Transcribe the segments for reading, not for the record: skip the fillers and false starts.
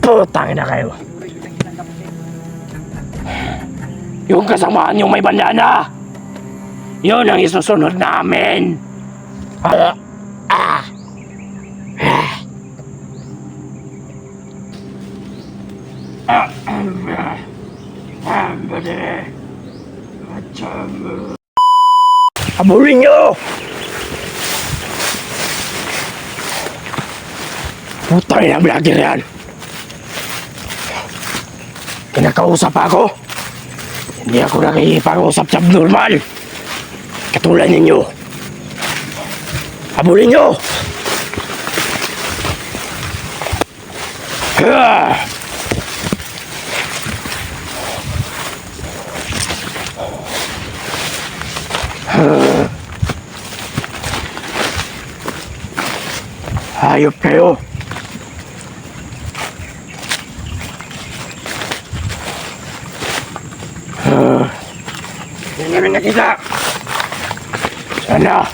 Putang na kayo. Yung kasamaan yung may bandana, yun ang isusunod namin. Habulin nyo! Putang na vlogger yan. Kinakausap ako. Hindi ako nakikipag-usap sa abnormal. Katulad ninyo. Habulin nyo! Hayop kayo. Hindi namin nakita. Sana.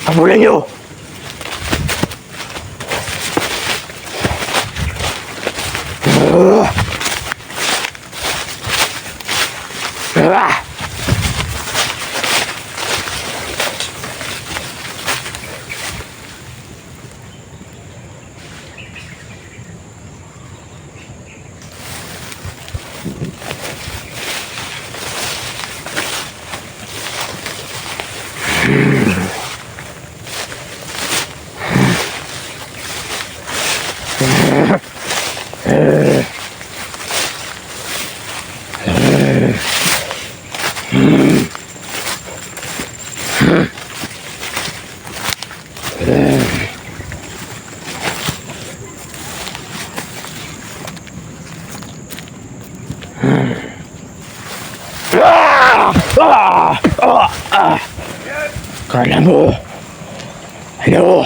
Habulin nyo. Kala mo, ano?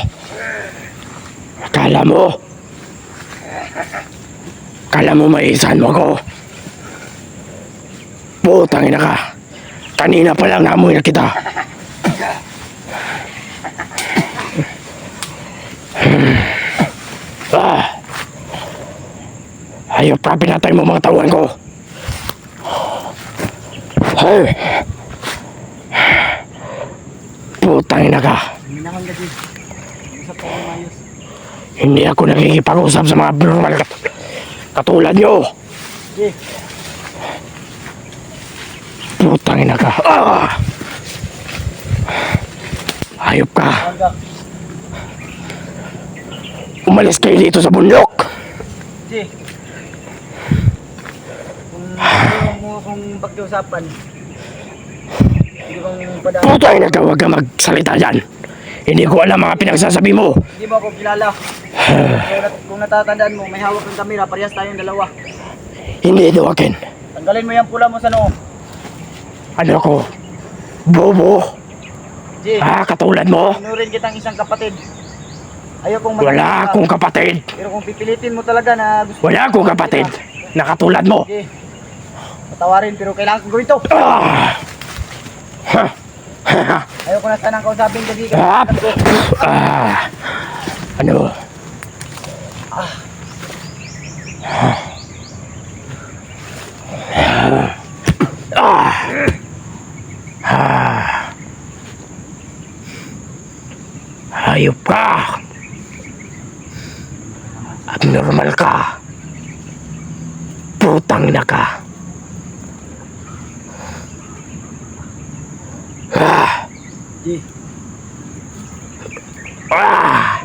Kala mo maisan mo ko? Putang ina ka. Kanina pa lang namoy na kita. Hayop ka, pinatay mo mga tawan ko. Hey. Putang ina ka. Hindi ako nakikipag-usap sa mga abnormal katulad nyo. Putang ina ka. Hayop ka. Umalis kayo dito sa bundok. Kung pag-usapan, hindi bang padaan? Putang ina ka, huwag ka magsalita dyan. Hindi ko alam mga pinagsasabi mo. Hindi mo ako kilala. Kung natatandaan mo, may hawak ng kamera, parehas tayong dalawa. Hindi ito akin. Tanggalin mo yung pula mo sa noo. Ano ko? Bobo? G, Katulad mo? inurin kitang isang kapatid. Ayokong Wala akong kapatid. Pero kung pipilitin mo talaga na gusto Wala akong kapatid na katulad mo. G, patawarin pero kailangan kong gawin to. Ayoko na sanang kausapin kasi Ano? Hayop ka. Abnormal ka. Putang ina ka. G,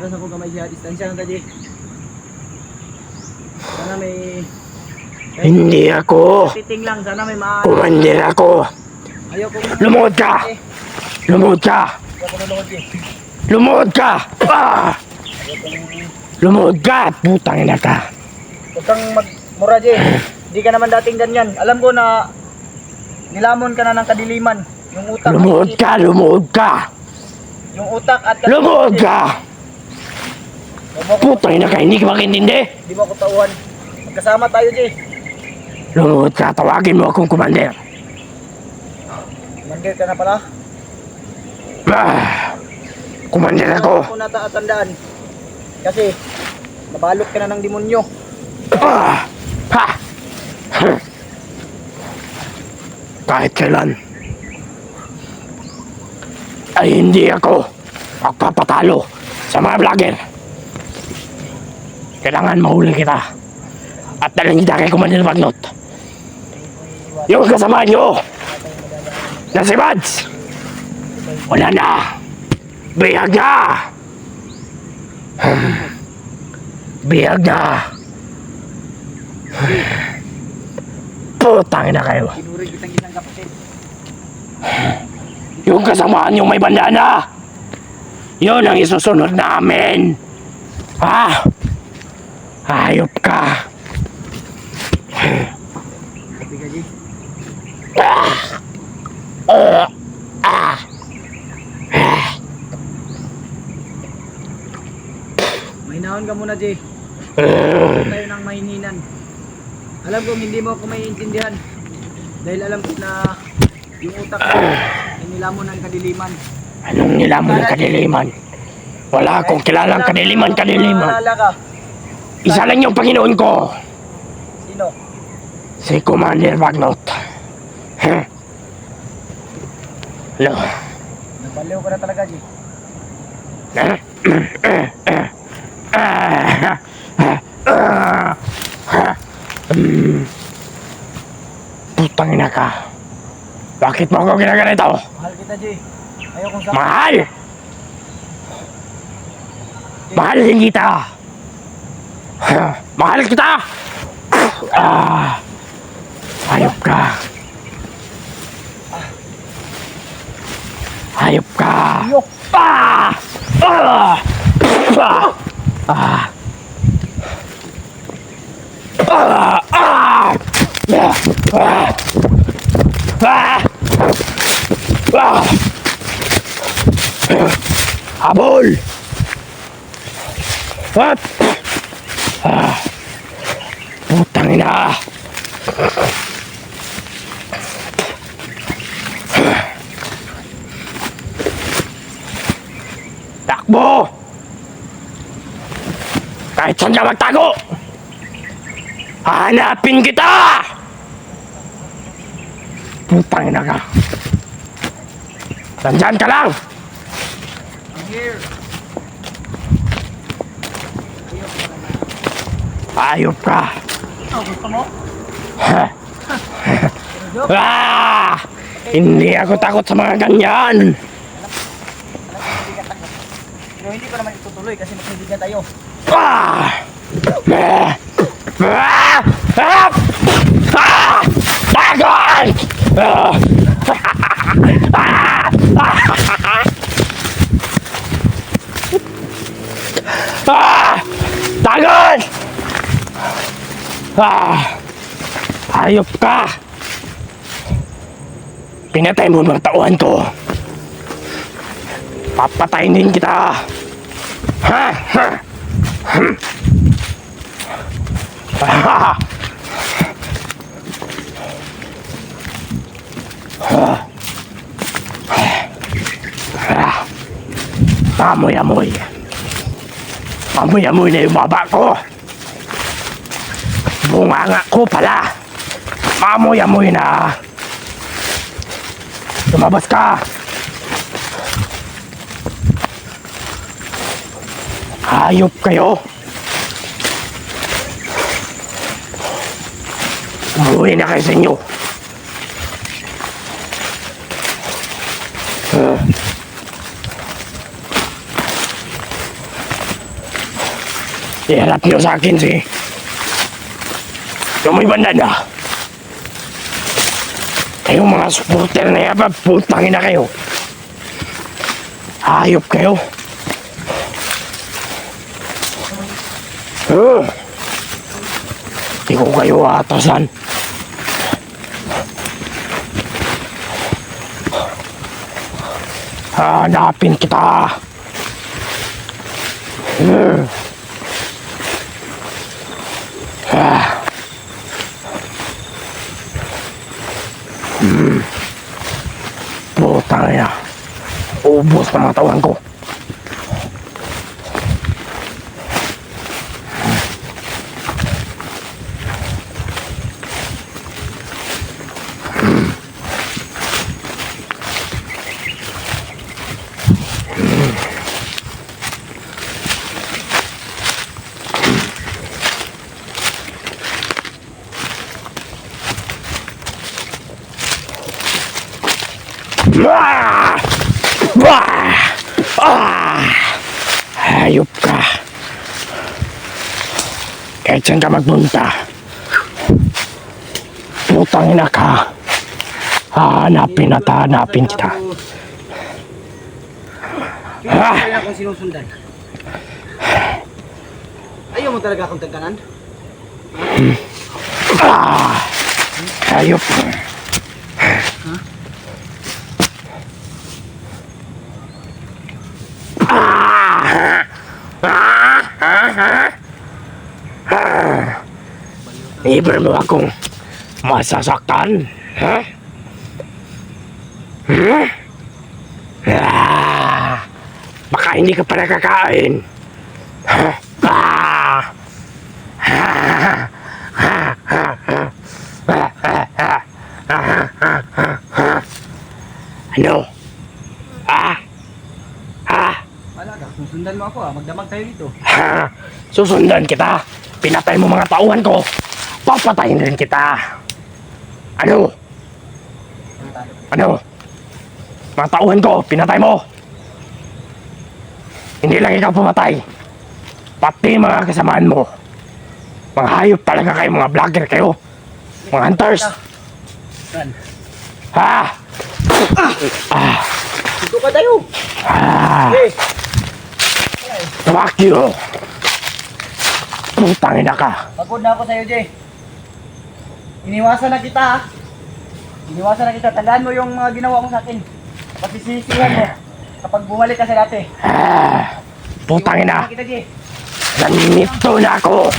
terus ako gamay siya, distansya lang ka G. Sana may Hindi ako. titing lang, sana may Kumandir ako. Ayokong Lumuhod ka. Lumuhod ka. Ayoko nalungod G. Lumuhod ka. Lumuhod ka. Putang ina ka. Huwag kang magmura G. Hindi ka naman dating ganyan. Alam ko na nilamon ka na ng kadiliman. Yung utak Lumuhod ka. Lumuhod ka. Yung utak at Lumuhod ka. Putang ina ka. Hindi ka makintindi. Di mo ako tauhan. Magkasama tayo G. Lumuhod ka. Tawagin mo akong kumander. Mandir ka na pala. Kumander ako. Kung natatandaan, Kasi nabalot ka na ng demonyo. Ah! Ha! Kahit kailan ay hindi ako magpapatalo sa mga vlogger. Kailangan mahuli kita at dalhin kita kay Commander Bagnot. Yung kasama nyo na si Mads, wala na. Bihag na. Bihag na. Putang na kayo. Tinuri kitang isang kapatid. Yung kasamaan yung may bandana, yun ang isusunod namin. Ha? Hayop ka. Sabi ka, G. Mahinahon ka muna, G. Tayo ng mahininan. Alam ko hindi mo ako maiintindihan. Dahil alam ko na yung utak ko ay nilamon ng kadiliman. Anong nilamon ng kadiliman? Wala akong kilalang kadiliman. Maalala ka. Isa lang yung Panginoon ko. Sino? Si Commander Bagnot. Ano? Nabaliw ka na talaga, G. Putang ina ka. Bakit mo ako ginaganito? Mahal kita, G. Ayokong sa... Mahal! Mahal din kita. Mahal kita! Hayop ka. Hayop ka. Ayok! Ah! Ah! Ah! Ah! Ah! Ah! Ah! Ah! Ah! Habol! What? Ah! Putang ina! Takbo! Kahit saan ka magtago! Hanapin kita! Putang ina ka! Nandyan ka lang! I'm here. Ayop ka! Oh, gusto mo? Ah! Hindi ako takot sa mga ganyan! Hindi ka takot. Pero hindi ko naman itutuloy kasi magkaibigan tayo. Ah! Ah! Ah! Ah! Ah! Dagon! Ah! Ah! Ah! Dagon! Ah! Hayop ka! Pinatay mo mga tauhan ko. Papatayin din kita. Ha? Ha? Hmm. Ah! Ah! Ah! Amoy-amoy. Amoy-amoy na yung baba ko. Bunganga ko pala. Amoy-amoy na. Lumabas ka. Hayop kayo. Umuwi na kayo sa inyo. Iharap nyo sa akin si yung may bandana. Kayong mga supporter na yaba, putangin na kayo. Hayop kayo. Hindi ko kayo atasan. Hanapin kita. Putang ina. Ubos na mga tawan ko. Ah! Ah! Ah! Hayop ka. Kahit saan ka magpunta, putang ina ka. Hahanapin at hahanapin kita. Kaya kaya akong sinusundan. Ayaw mo talaga akong tagkanan? Ah! Hayop. Ah! Ah! Ah! Ah! Iber mo akong masasaktan, ha? Hmm? Ah! Baka hindi ka pa nakakain. Ah! Ah! Ah! Ah! Ah! Ano? Ah? Ah? Wala ka, susundan mo ako magdamag tayo dito. Ha? Susundan kita. Pinatay mo mga tauhan ko. Papatayin rin kita. Ano? Ano? Mga tauhan ko, pinatay mo. Hindi lang ikaw pumatay. Pati mga kasamaan mo. Mga hayop talaga kayo, mga vlogger kayo. Mga hunters. Saan? Ha? Ah! Dito ka tayo! Ah! Eh! Fuck you! Putang ina ka. Pagod na ako sa'yo, Jay. Iniwasan na kita, ha? Iniwasan na kita. Tandaan mo yung mga ginawa mo sa akin. Pagsisisihan mo kapag bumalik ka sa dati. Ah! Putang ina. Iniwasan na kita, Jay. Nandito na ako.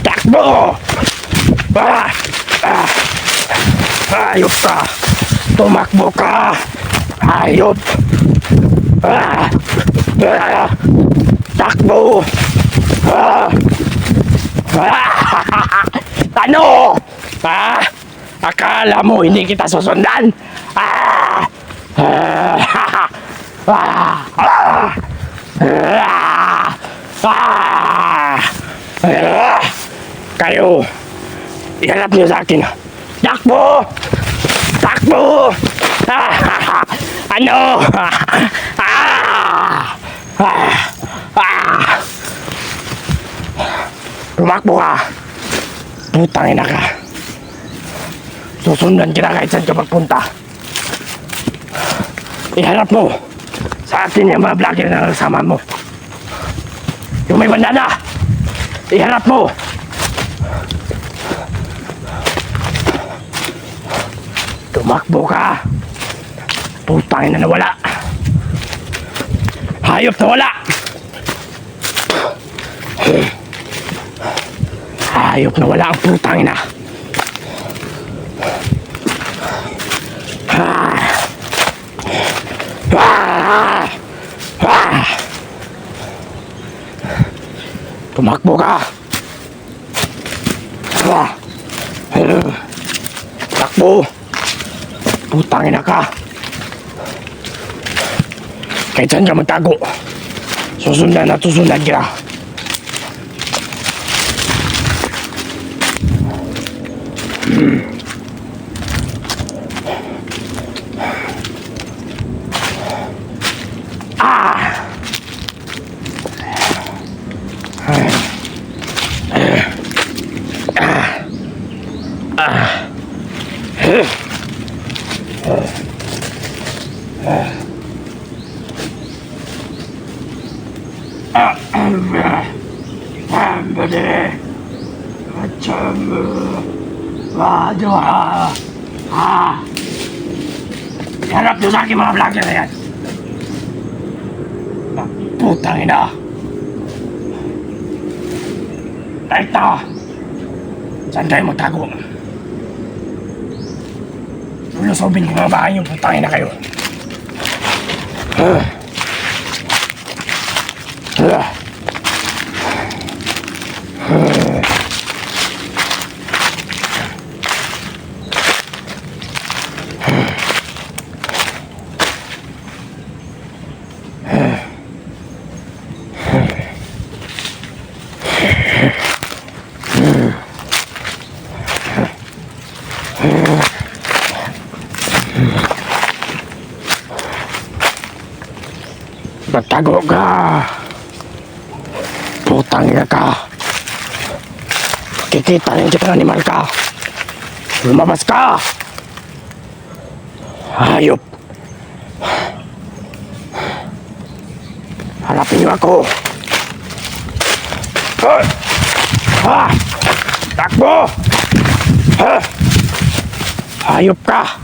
Takbo! Ah! Ah! Hayop ka! Tumakbo ka! Hayop! Ah! Ah! Takbo! Ah! Ah! Ano? Ah! Akala mo hindi kita susundan? Ah! Ah! Ah! Ah! Ah! Ah! Ah! Kayo, iharap niyo sa akin. Takbo! Takbo! Ah! Ano? Ah! Ah! Ah! Tumakbo ka. Putang ina ka. Susundan kita kahit saan ka magpunta. Iharap mo sa atin yung mga vlogger na kasama mo. Yung may bandana, iharap mo. Tumakbo ka. Putang ina na wala. Hayop na wala. Hayop na wala ang putang ina. Ah. Ah. Ah. Tumakbo ka. Ah. Takbo. Putang ina ka. Kahit saan ka magtago, susundan at susundan kita. Ah! Ambele, macam, waduh, harap niyo sa akin mga vlogger na yan. Putang ina. Kahit na, saan kayo magtago? Lulusobin ko mga bahay yung putang ina kayo. Magtago ka. Putang ina ka. Kikita rin kita ng animal ka. Lumabas ka. Hayop. Hanapin niyo ako. Takbo! Hayop ka!